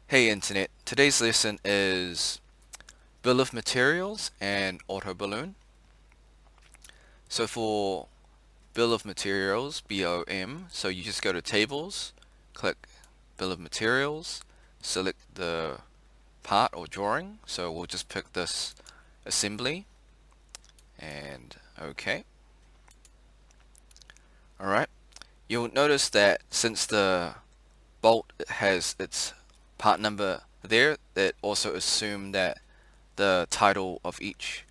Hey Internet, today's lesson is bill of materials and auto balloon. So for bill of materials, BOM, so you just go to tables, click bill of materials, select the part or drawing. So we'll just pick this assembly and okay. Alright, you'll notice that since the bolt has its part number there, that also assume that the title of each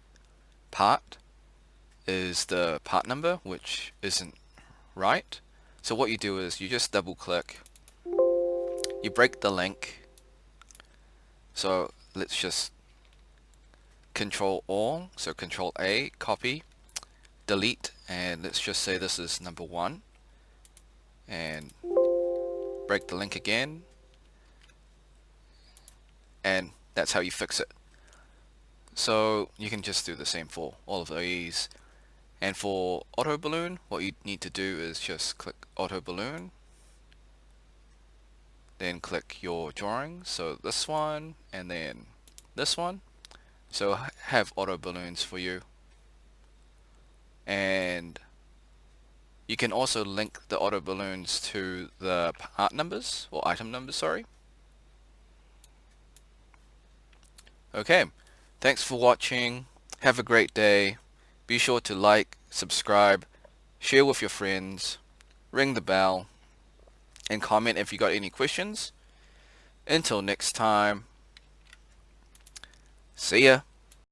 part is the part number, which isn't right. So what you do is you just double click, you break the link. So let's just control all, so control A, copy, delete, and let's just say this is number 1, and break the link again, and that's how you fix it. So you can just do the same for all of these. And for auto balloon, what you need to do is just click auto balloon, then click your drawing, so this one and then this one. So have auto balloons for you, and you can also link the auto balloons to the part numbers or item numbers, sorry. Okay, thanks for watching, have a great day. Be sure to like, subscribe, share with your friends, ring the bell, and comment if you got any questions. Until next time, see ya.